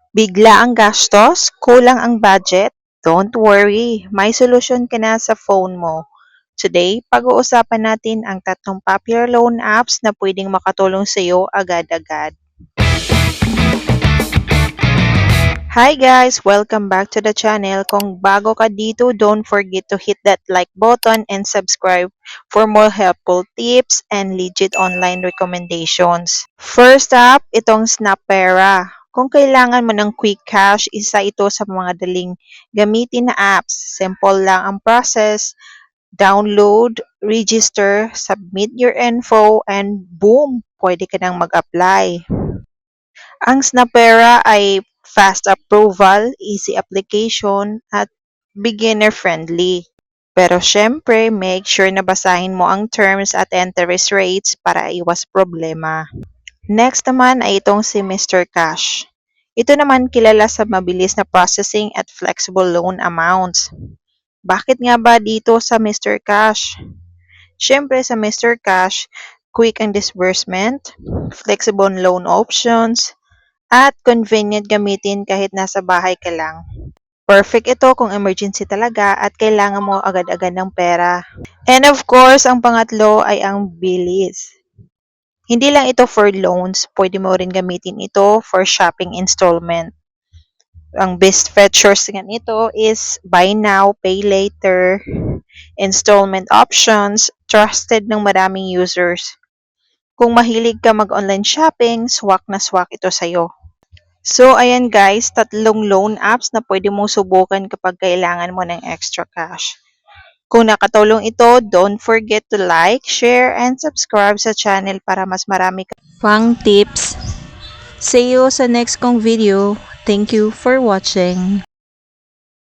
Bigla ang gastos? Kulang ang budget? Don't worry, may solusyon ka na sa phone mo. Today, pag-uusapan natin ang tatlong popular loan apps na pwedeng makatulong sa iyo agad-agad. Hi guys! Welcome back to the channel. Kung bago ka dito, don't forget to hit that like button and subscribe for more helpful tips and legit online recommendations. First up, itong Snapera. Kung kailangan mo ng quick cash, isa ito sa mga daling gamitin na apps. Simple lang ang process. Download, register, submit your info, and boom! Pwede ka nang mag-apply. Ang Snapera ay fast approval, easy application, at beginner-friendly. Pero syempre, make sure na basahin mo ang terms at interest rates para iwas problema. Next naman ay itong si Mr. Cash. Ito naman kilala sa mabilis na processing at flexible loan amounts. Bakit nga ba dito sa Mr. Cash? Syempre sa Mr. Cash, quick ang disbursement, flexible loan options, at convenient gamitin kahit nasa bahay ka lang. Perfect ito kung emergency talaga at kailangan mo agad-agad ng pera. And of course, ang pangatlo ay ang bilis. Hindi lang ito for loans, pwede mo rin gamitin ito for shopping installment. Ang best features nga nito is buy now, pay later, installment options, trusted ng maraming users. Kung mahilig ka mag-online shopping, swak na swak ito sa'yo. So, ayan guys, tatlong loan apps na pwede mong subukan kapag kailangan mo ng extra cash. Kung nakatulong ito, don't forget to like, share, and subscribe sa channel para mas marami pang tips. See you sa next kong video. Thank you for watching.